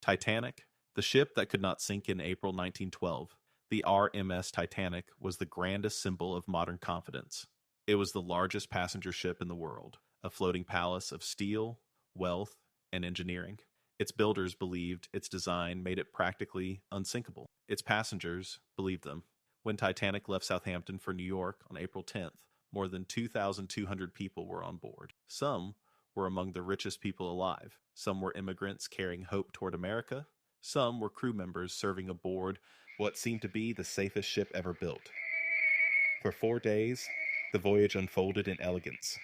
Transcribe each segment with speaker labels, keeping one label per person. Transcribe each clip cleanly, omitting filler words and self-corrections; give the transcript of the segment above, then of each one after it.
Speaker 1: Titanic, the ship that could not sink in April 1912. The RMS Titanic was the grandest symbol of modern confidence. It was the largest passenger ship in the world, a floating palace of steel, wealth, and engineering. Its builders believed its design made it practically unsinkable. Its passengers believed them. When Titanic left Southampton for New York on April 10th, more than 2,200 people were on board. Some were among the richest people alive. Some were immigrants carrying hope toward America. Some were crew members serving aboard what seemed to be the safest ship ever built. For 4 days, the voyage unfolded in elegance.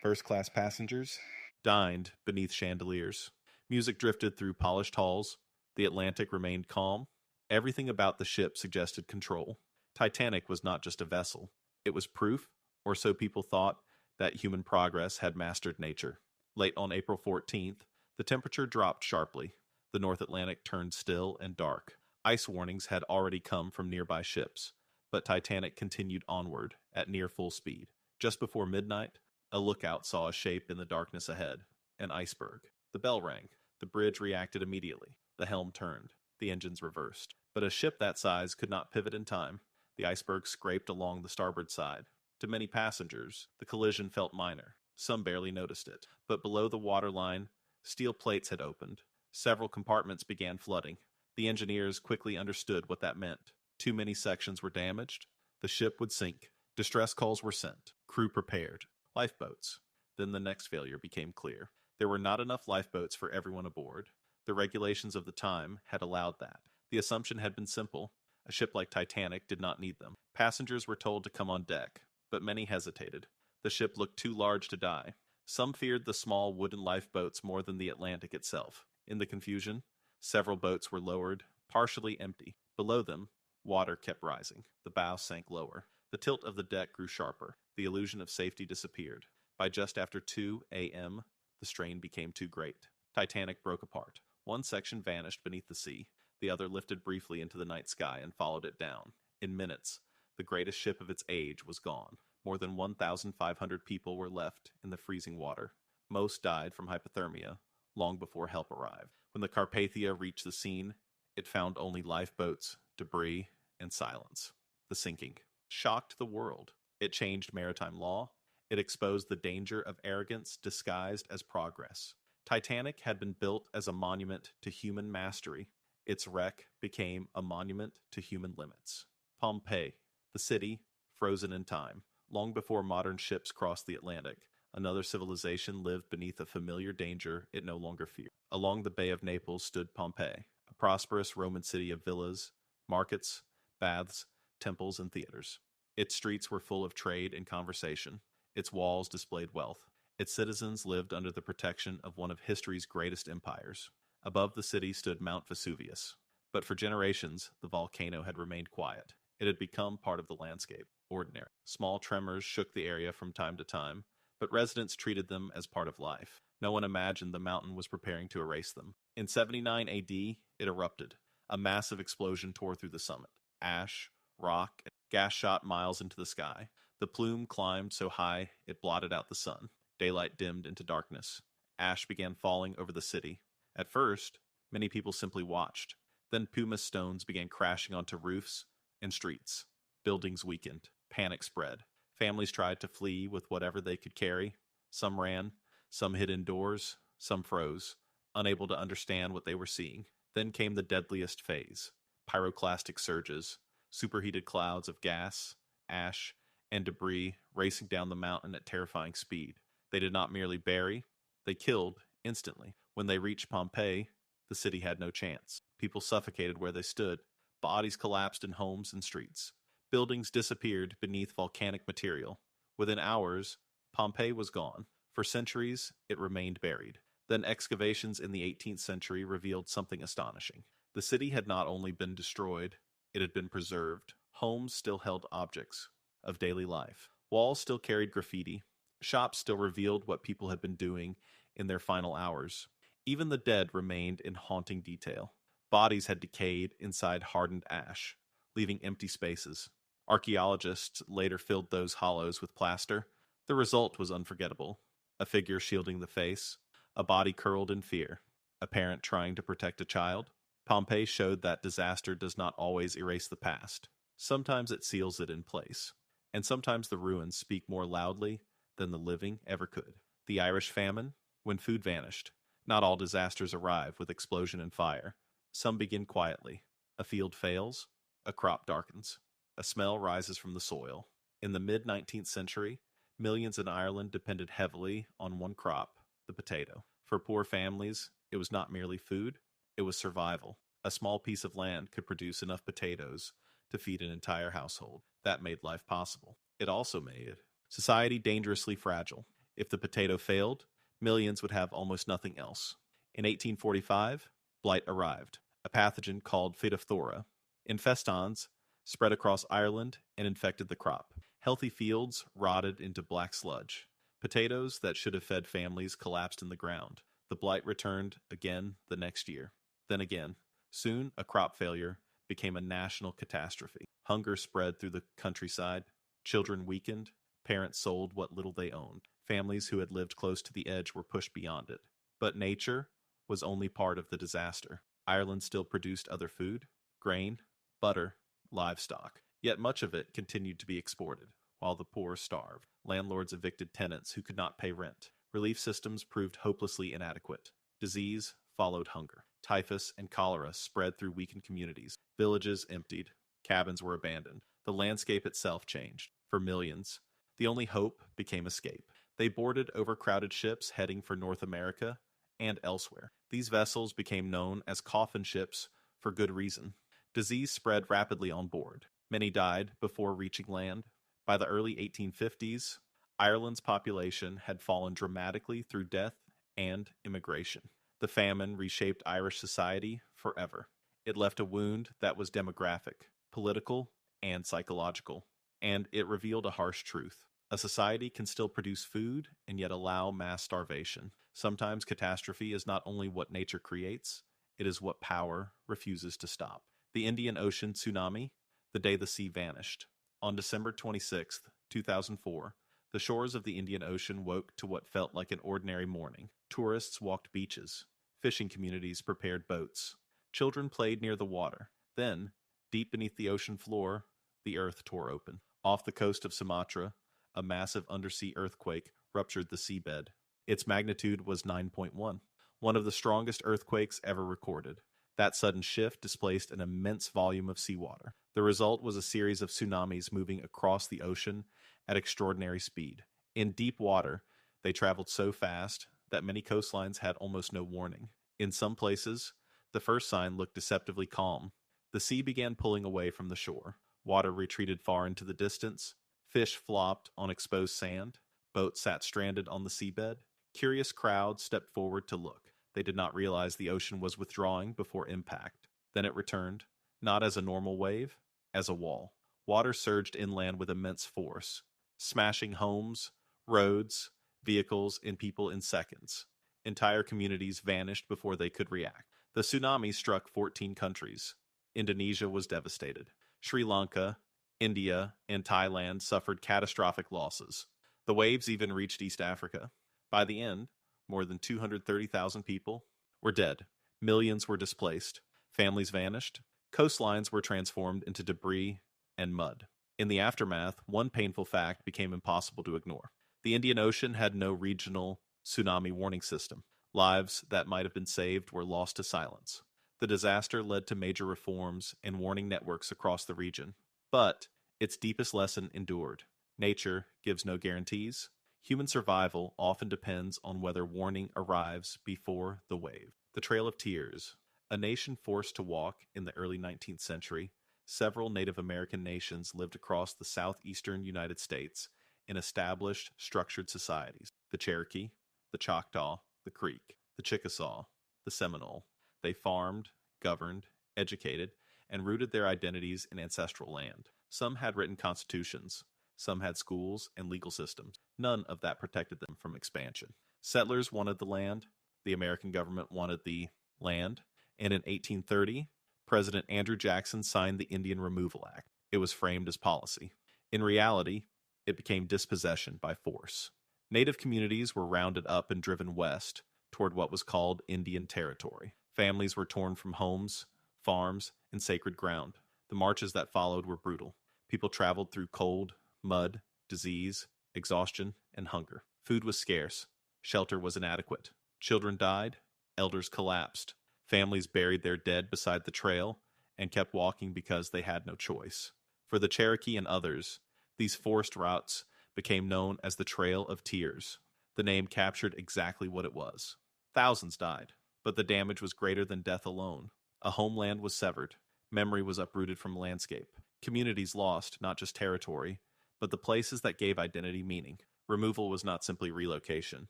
Speaker 1: First-class passengers dined beneath chandeliers. Music drifted through polished halls. The Atlantic remained calm. Everything about the ship suggested control. Titanic was not just a vessel. It was proof, or so people thought, that human progress had mastered nature. Late on April 14th, the temperature dropped sharply. The North Atlantic turned still and dark. Ice warnings had already come from nearby ships, but Titanic continued onward at near full speed. Just before midnight, a lookout saw a shape in the darkness ahead, an iceberg. The bell rang. The bridge reacted immediately. The helm turned. The engines reversed. But a ship that size could not pivot in time. The iceberg scraped along the starboard side. To many passengers, the collision felt minor. Some barely noticed it. But below the waterline, steel plates had opened. Several compartments began flooding. The engineers quickly understood what that meant. Too many sections were damaged. The ship would sink. Distress calls were sent. Crew prepared. Lifeboats. Then the next failure became clear. There were not enough lifeboats for everyone aboard. The regulations of the time had allowed that. The assumption had been simple. A ship like Titanic did not need them. Passengers were told to come on deck, but many hesitated. The ship looked too large to die. Some feared the small wooden lifeboats more than the Atlantic itself. In the confusion, several boats were lowered, partially empty. Below them, water kept rising. The bow sank lower. The tilt of the deck grew sharper. The illusion of safety disappeared. By just after 2 a.m., the strain became too great. Titanic broke apart. One section vanished beneath the sea. The other lifted briefly into the night sky and followed it down. In minutes, the greatest ship of its age was gone. More than 1,500 people were left in the freezing water. Most died from hypothermia long before help arrived. When the Carpathia reached the scene, it found only lifeboats, debris, and silence. The sinking shocked the world. It changed maritime law. It exposed the danger of arrogance disguised as progress. Titanic had been built as a monument to human mastery. Its wreck became a monument to human limits. Pompeii, the city, frozen in time. Long before modern ships crossed the Atlantic, another civilization lived beneath a familiar danger it no longer feared. Along the Bay of Naples stood Pompeii, a prosperous Roman city of villas, markets, baths, temples, and theaters. Its streets were full of trade and conversation. Its walls displayed wealth. Its citizens lived under the protection of one of history's greatest empires. Above the city stood Mount Vesuvius. But for generations, the volcano had remained quiet. It had become part of the landscape, ordinary. Small tremors shook the area from time to time, but residents treated them as part of life. No one imagined the mountain was preparing to erase them. In 79 AD, it erupted. A massive explosion tore through the summit. Ash, rock, and gas shot miles into the sky. The plume climbed so high it blotted out the sun. Daylight dimmed into darkness. Ash began falling over the city. At first, many people simply watched. Then pumice stones began crashing onto roofs and streets. Buildings weakened. Panic spread. Families tried to flee with whatever they could carry. Some ran. Some hid indoors. Some froze, unable to understand what they were seeing. Then came the deadliest phase. Pyroclastic surges. Superheated clouds of gas, ash, and debris racing down the mountain at terrifying speed. They did not merely bury, they killed instantly. When they reached Pompeii, the city had no chance. People suffocated where they stood. Bodies collapsed in homes and streets. Buildings disappeared beneath volcanic material. Within hours, Pompeii was gone. For centuries, it remained buried. Then excavations in the 18th century revealed something astonishing. The city had not only been destroyed, it had been preserved. Homes still held objects of daily life. Walls still carried graffiti. Shops still revealed what people had been doing in their final hours. Even the dead remained in haunting detail. Bodies had decayed inside hardened ash, leaving empty spaces. Archaeologists later filled those hollows with plaster. The result was unforgettable. A figure shielding the face, a body curled in fear, a parent trying to protect a child. Pompeii showed that disaster does not always erase the past. Sometimes it seals it in place, and sometimes the ruins speak more loudly than the living ever could. The Irish famine, when food vanished. Not all disasters arrive with explosion and fire. Some begin quietly. A field fails, a crop darkens, a smell rises from the soil. In the mid-19th century, millions in Ireland depended heavily on one crop, the potato. For poor families, it was not merely food, it was survival. A small piece of land could produce enough potatoes to feed an entire household. That made life possible. It also made society dangerously fragile. If the potato failed, millions would have almost nothing else. In 1845, blight arrived, a pathogen called Phytophthora. Infestans spread across Ireland and infected the crop. Healthy fields rotted into black sludge. Potatoes that should have fed families collapsed in the ground. The blight returned again the next year. Then again. Soon, a crop failure became a national catastrophe. Hunger spread through the countryside. Children weakened. Parents sold what little they owned. Families who had lived close to the edge were pushed beyond it. But nature was only part of the disaster. Ireland still produced other food, grain, butter, livestock. Yet much of it continued to be exported, while the poor starved. Landlords evicted tenants who could not pay rent. Relief systems proved hopelessly inadequate. Disease followed hunger. Typhus and cholera spread through weakened communities. Villages emptied. Cabins were abandoned. The landscape itself changed. For millions, the only hope became escape. They boarded overcrowded ships heading for North America and elsewhere. These vessels became known as coffin ships for good reason. Disease spread rapidly on board. Many died before reaching land. By the early 1850s, Ireland's population had fallen dramatically through death and immigration. The famine reshaped Irish society forever. It left a wound that was demographic, political, and psychological. And it revealed a harsh truth. A society can still produce food and yet allow mass starvation. Sometimes catastrophe is not only what nature creates, it is what power refuses to stop. The Indian Ocean tsunami, the day the sea vanished. On December 26, 2004, the shores of the Indian Ocean woke to what felt like an ordinary morning. Tourists walked beaches. Fishing communities prepared boats. Children played near the water. Then, deep beneath the ocean floor, the earth tore open. Off the coast of Sumatra, a massive undersea earthquake ruptured the seabed. Its magnitude was 9.1, one of the strongest earthquakes ever recorded. That sudden shift displaced an immense volume of seawater. The result was a series of tsunamis moving across the ocean at extraordinary speed. In deep water, they traveled so fast that many coastlines had almost no warning. In some places, the first sign looked deceptively calm. The sea began pulling away from the shore. Water retreated far into the distance. Fish flopped on exposed sand. Boats sat stranded on the seabed. Curious crowds stepped forward to look. They did not realize the ocean was withdrawing before impact. Then it returned, not as a normal wave, as a wall. Water surged inland with immense force, smashing homes, roads, vehicles, and people in seconds. Entire communities vanished before they could react. The tsunami struck 14 countries. Indonesia was devastated. Sri Lanka, India, and Thailand suffered catastrophic losses. The waves even reached East Africa. By the end, more than 230,000 people were dead. Millions were displaced. Families vanished. Coastlines were transformed into debris and mud. In the aftermath, one painful fact became impossible to ignore. The Indian Ocean had no regional tsunami warning system. Lives that might have been saved were lost to silence. The disaster led to major reforms and warning networks across the region. But its deepest lesson endured. Nature gives no guarantees. Human survival often depends on whether warning arrives before the wave. The Trail of Tears. A nation forced to walk in the early 19th century, several Native American nations lived across the southeastern United States in established, structured societies. The Cherokee, the Choctaw, the Creek, the Chickasaw, the Seminole. They farmed, governed, educated, and rooted their identities in ancestral land. Some had written constitutions. Some had schools and legal systems. None of that protected them from expansion. Settlers wanted the land. The American government wanted the land. And in 1830, President Andrew Jackson signed the Indian Removal Act. It was framed as policy. In reality, it became dispossession by force. Native communities were rounded up and driven west toward what was called Indian Territory. Families were torn from homes, farms, and sacred ground. The marches that followed were brutal. People traveled through cold, mud, disease, exhaustion, and hunger. Food was scarce. Shelter was inadequate. Children died. Elders collapsed. Families buried their dead beside the trail and kept walking because they had no choice. For the Cherokee and others, these forced routes became known as the Trail of Tears. The name captured exactly what it was. Thousands died, but the damage was greater than death alone. A homeland was severed. Memory was uprooted from landscape. Communities lost not just territory, but the places that gave identity meaning. Removal was not simply relocation.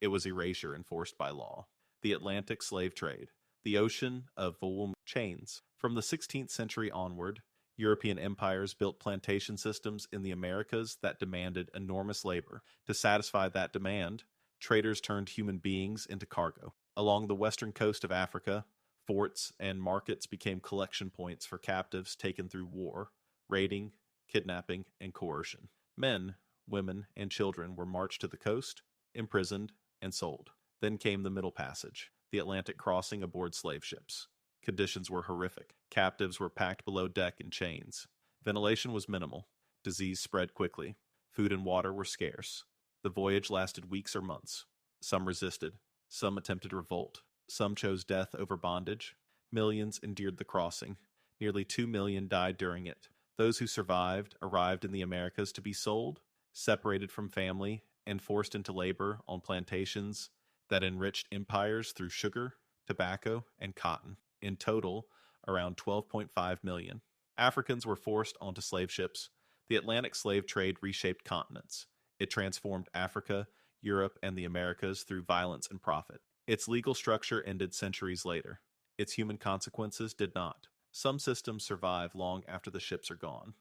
Speaker 1: It was erasure enforced by law. The Atlantic slave trade. The ocean of wool chains. From the 16th century onward, European empires built plantation systems in the Americas that demanded enormous labor. To satisfy that demand, traders turned human beings into cargo. Along the western coast of Africa, forts and markets became collection points for captives taken through war, raiding, kidnapping, and coercion. Men, women, and children were marched to the coast, imprisoned, and sold. Then came the Middle Passage, the Atlantic crossing aboard slave ships. Conditions were horrific. Captives were packed below deck in chains. Ventilation was minimal. Disease spread quickly. Food and water were scarce. The voyage lasted weeks or months. Some resisted. Some attempted revolt. Some chose death over bondage. Millions endured the crossing. Nearly 2 million died during it. Those who survived arrived in the Americas to be sold, separated from family, and forced into labor on plantations that enriched empires through sugar, tobacco, and cotton. In total, around 12.5 million. Africans were forced onto slave ships. The Atlantic slave trade reshaped continents. It transformed Africa, Europe, and the Americas through violence and profit. Its legal structure ended centuries later. Its human consequences did not. Some systems survive long after the ships are gone.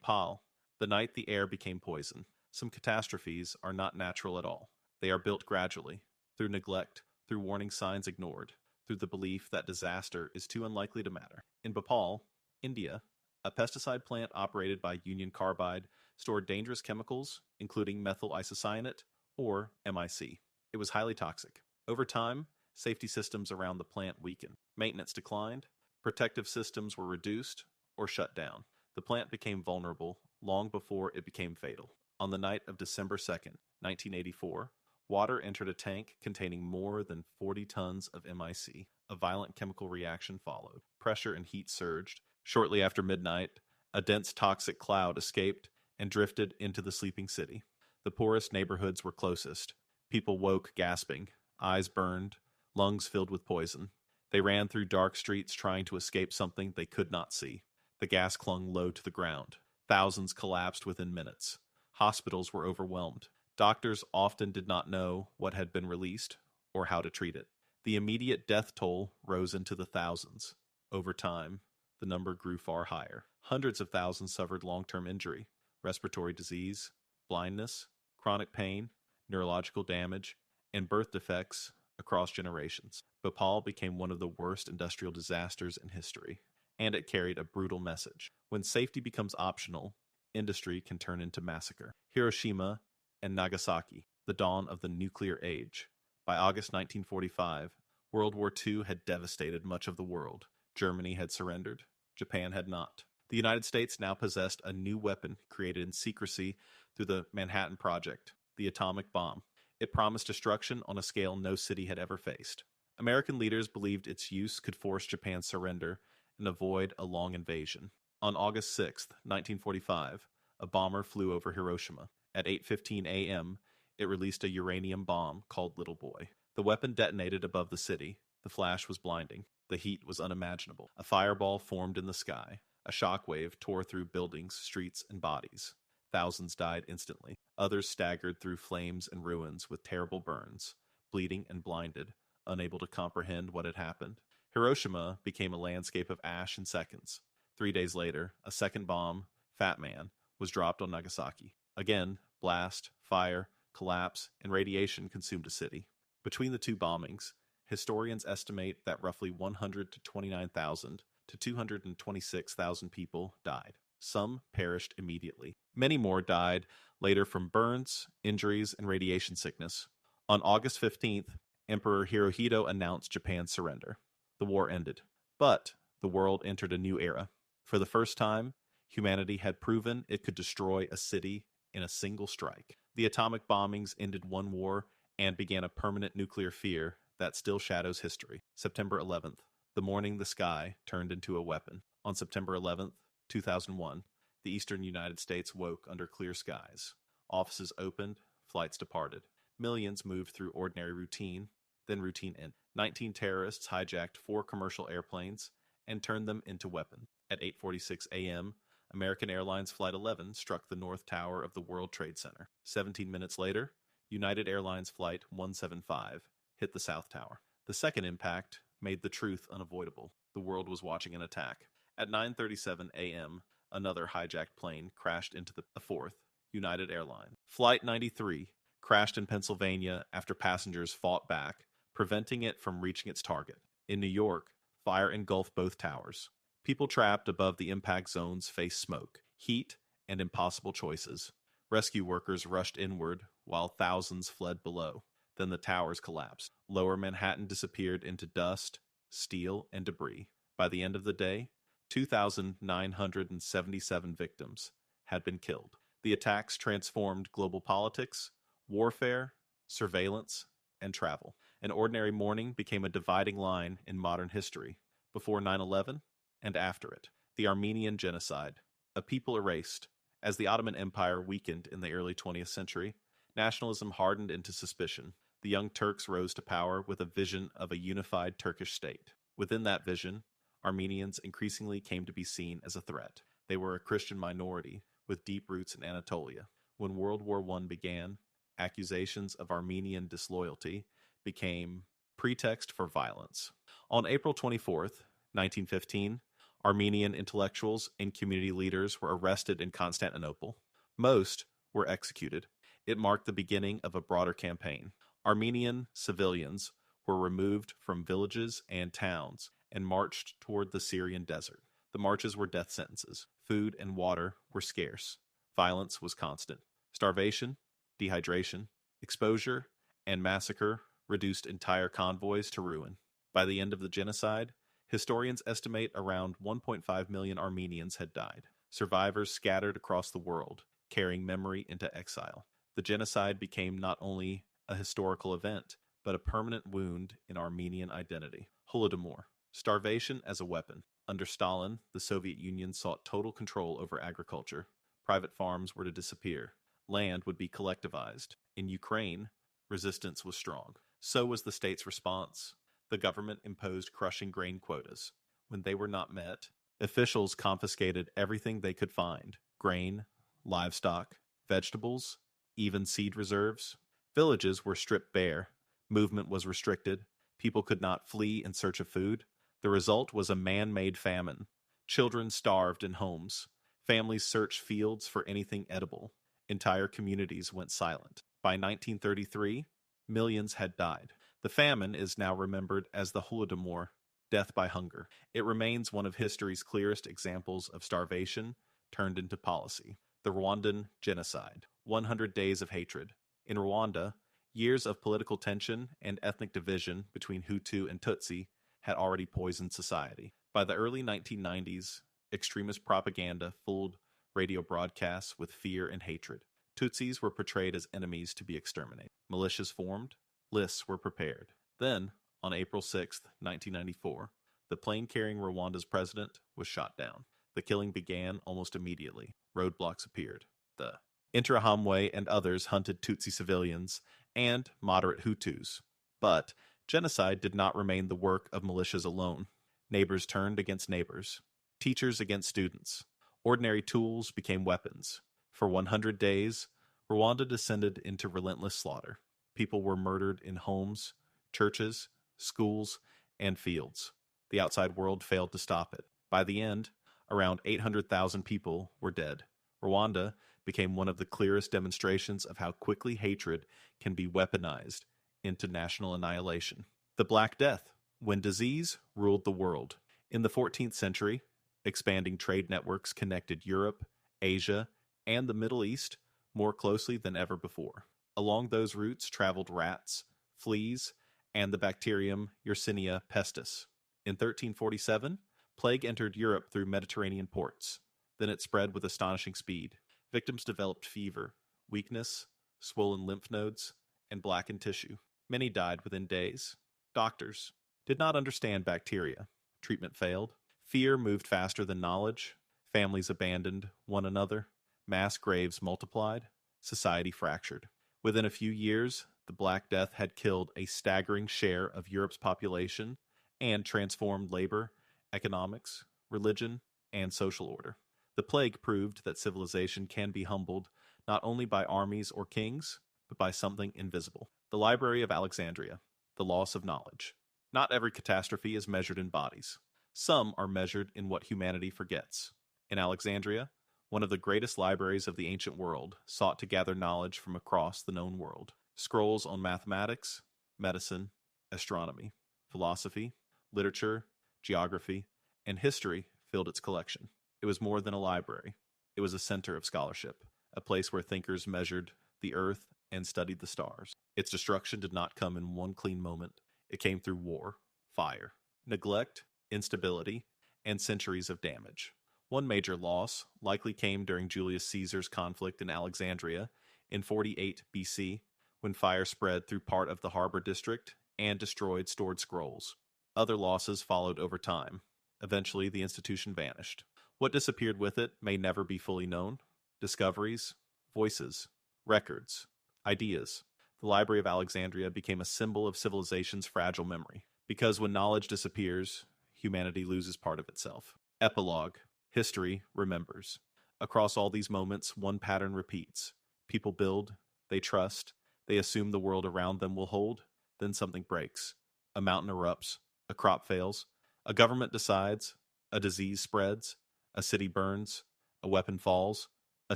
Speaker 1: Pal, the night the air became poison. Some catastrophes are not natural at all. They are built gradually, through neglect, through warning signs ignored, through the belief that disaster is too unlikely to matter. In Bhopal, India, a pesticide plant operated by Union Carbide stored dangerous chemicals, including methyl isocyanate, or MIC. It was highly toxic. Over time, safety systems around the plant weakened. Maintenance declined. Protective systems were reduced or shut down. The plant became vulnerable long before it became fatal. On the night of December 2nd, 1984, water entered a tank containing more than 40 tons of MIC. A violent chemical reaction followed. Pressure and heat surged. Shortly after midnight, a dense toxic cloud escaped and drifted into the sleeping city. The poorest neighborhoods were closest. People woke gasping, eyes burned, lungs filled with poison. They ran through dark streets trying to escape something they could not see. The gas clung low to the ground. Thousands collapsed within minutes. Hospitals were overwhelmed. Doctors often did not know what had been released or how to treat it. The immediate death toll rose into the thousands. Over time, the number grew far higher. Hundreds of thousands suffered long-term injury, respiratory disease, blindness, chronic pain, neurological damage, and birth defects across generations. Bhopal became one of the worst industrial disasters in history, and it carried a brutal message. When safety becomes optional, industry can turn into massacre. Hiroshima and Nagasaki, the dawn of the nuclear age. By August 1945, World War II had devastated much of the world. Germany had surrendered. Japan had not. The United States now possessed a new weapon created in secrecy through the Manhattan Project, the atomic bomb. It promised destruction on a scale no city had ever faced. American leaders believed its use could force Japan's surrender and avoid a long invasion. On August 6, 1945, a bomber flew over Hiroshima. At 8:15 a.m., it released a uranium bomb called Little Boy. The weapon detonated above the city. The flash was blinding. The heat was unimaginable. A fireball formed in the sky. A shockwave tore through buildings, streets, and bodies. Thousands died instantly. Others staggered through flames and ruins with terrible burns, bleeding and blinded, unable to comprehend what had happened. Hiroshima became a landscape of ash in seconds. 3 days later, a second bomb, Fat Man, was dropped on Nagasaki. Again, blast, fire, collapse, and radiation consumed a city. Between the two bombings, historians estimate that roughly 129,000 to 226,000 people died. Some perished immediately. Many more died later from burns, injuries, and radiation sickness. On August 15th, Emperor Hirohito announced Japan's surrender. The war ended. But the world entered a new era. For the first time, humanity had proven it could destroy a city in a single strike. The atomic bombings ended one war and began a permanent nuclear fear that still shadows history. September 11th, the morning the sky turned into a weapon. On September 11th, 2001, the eastern United States woke under clear skies. Offices opened, flights departed. Millions moved through ordinary routine, then routine ended. 19 terrorists hijacked 4 commercial airplanes and turned them into weapons. At 8:46 a.m., American Airlines Flight 11 struck the North Tower of the World Trade Center. 17 minutes later, United Airlines Flight 175 hit the South Tower. The second impact made the truth unavoidable. The world was watching an attack. At 9:37 a.m., another hijacked plane crashed into the fourth, United Airlines. Flight 93 crashed in Pennsylvania after passengers fought back, preventing it from reaching its target. In New York, fire engulfed both towers. People trapped above the impact zones faced smoke, heat, and impossible choices. Rescue workers rushed inward while thousands fled below. Then the towers collapsed. Lower Manhattan disappeared into dust, steel, and debris. By the end of the day, 2,977 victims had been killed. The attacks transformed global politics, warfare, surveillance, and travel. An ordinary morning became a dividing line in modern history. Before 9/11 and after it. The Armenian Genocide. A people erased. As the Ottoman Empire weakened in the early 20th century, nationalism hardened into suspicion. The Young Turks rose to power with a vision of a unified Turkish state. Within that vision, Armenians increasingly came to be seen as a threat. They were a Christian minority with deep roots in Anatolia. When World War I began, accusations of Armenian disloyalty became pretext for violence. On April 24th, 1915, Armenian intellectuals and community leaders were arrested in Constantinople. Most were executed. It marked the beginning of a broader campaign. Armenian civilians were removed from villages and towns and marched toward the Syrian desert. The marches were death sentences. Food and water were scarce. Violence was constant. Starvation, dehydration, exposure, and massacre reduced entire convoys to ruin. By the end of the genocide, historians estimate around 1.5 million Armenians had died. Survivors scattered across the world, carrying memory into exile. The genocide became not only a historical event, but a permanent wound in Armenian identity. Holodomor. Starvation as a weapon. Under Stalin, the Soviet Union sought total control over agriculture. Private farms were to disappear. Land would be collectivized. In Ukraine, resistance was strong. So was the state's response. The government imposed crushing grain quotas. When they were not met, officials confiscated everything they could find: grain, livestock, vegetables, even seed reserves. Villages were stripped bare. Movement was restricted. People could not flee in search of food. The result was a man-made famine. Children starved in homes. Families searched fields for anything edible. Entire communities went silent. By 1933, millions had died. The famine is now remembered as the Holodomor, death by hunger. It remains one of history's clearest examples of starvation turned into policy. The Rwandan Genocide. 100 Days of Hatred. In Rwanda, years of political tension and ethnic division between Hutu and Tutsi had already poisoned society. By the early 1990s, extremist propaganda fooled radio broadcasts with fear and hatred. Tutsis were portrayed as enemies to be exterminated. Militias formed. Lists were prepared. Then, on April 6, 1994, the plane carrying Rwanda's president was shot down. The killing began almost immediately. Roadblocks appeared. The Interahamwe and others hunted Tutsi civilians and moderate Hutus. But genocide did not remain the work of militias alone. Neighbors turned against neighbors. Teachers against students. Ordinary tools became weapons. For 100 days, Rwanda descended into relentless slaughter. People were murdered in homes, churches, schools, and fields. The outside world failed to stop it. By the end, around 800,000 people were dead. Rwanda became one of the clearest demonstrations of how quickly hatred can be weaponized into national annihilation. The Black Death, when disease ruled the world. In the 14th century, expanding trade networks connected Europe, Asia, and the Middle East more closely than ever before. Along those routes traveled rats, fleas, and the bacterium Yersinia pestis. In 1347, plague entered Europe through Mediterranean ports. Then it spread with astonishing speed. Victims developed fever, weakness, swollen lymph nodes, and blackened tissue. Many died within days. Doctors did not understand bacteria. Treatment failed. Fear moved faster than knowledge. Families abandoned one another. Mass graves multiplied. Society fractured. Within a few years, the Black Death had killed a staggering share of Europe's population and transformed labor, economics, religion, and social order. The plague proved that civilization can be humbled not only by armies or kings, but by something invisible. The Library of Alexandria, the loss of knowledge. Not every catastrophe is measured in bodies. Some are measured in what humanity forgets. In Alexandria, one of the greatest libraries of the ancient world sought to gather knowledge from across the known world. Scrolls on mathematics, medicine, astronomy, philosophy, literature, geography, and history filled its collection. It was more than a library. It was a center of scholarship, a place where thinkers measured the earth and studied the stars. Its destruction did not come in one clean moment. It came through war, fire, neglect, instability, and centuries of damage. One major loss likely came during Julius Caesar's conflict in Alexandria in 48 BC, when fire spread through part of the harbor district and destroyed stored scrolls. Other losses followed over time. Eventually, the institution vanished. What disappeared with it may never be fully known. Discoveries, voices, records, ideas. The Library of Alexandria became a symbol of civilization's fragile memory. Because when knowledge disappears, humanity loses part of itself. Epilogue. History remembers. Across all these moments, one pattern repeats. People build, they trust, they assume the world around them will hold, then something breaks. A mountain erupts, a crop fails, a government decides, a disease spreads, a city burns, a weapon falls, a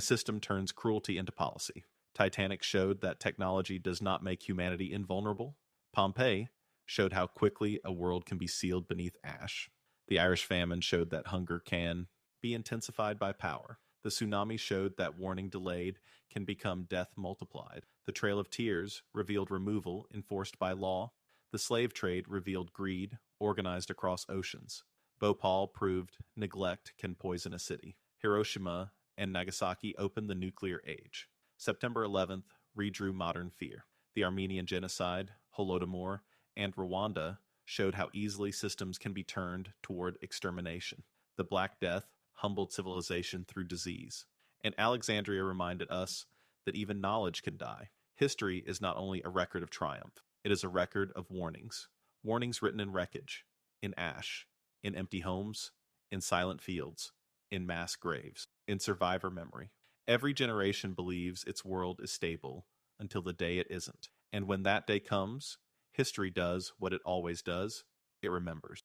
Speaker 1: system turns cruelty into policy. Titanic showed that technology does not make humanity invulnerable. Pompeii showed how quickly a world can be sealed beneath ash. The Irish famine showed that hunger can be intensified by power. The tsunami showed that warning delayed can become death multiplied. The Trail of Tears revealed removal enforced by law. The slave trade revealed greed organized across oceans. Bhopal proved neglect can poison a city. Hiroshima and Nagasaki opened the nuclear age. September 11th redrew modern fear. The Armenian genocide, Holodomor, and Rwanda showed how easily systems can be turned toward extermination. The Black Death humbled civilization through disease. And Alexandria reminded us that even knowledge can die. History is not only a record of triumph, it is a record of warnings. Warnings written in wreckage, in ash, in empty homes, in silent fields, in mass graves, in survivor memory. Every generation believes its world is stable until the day it isn't. And when that day comes, history does what it always does. It remembers.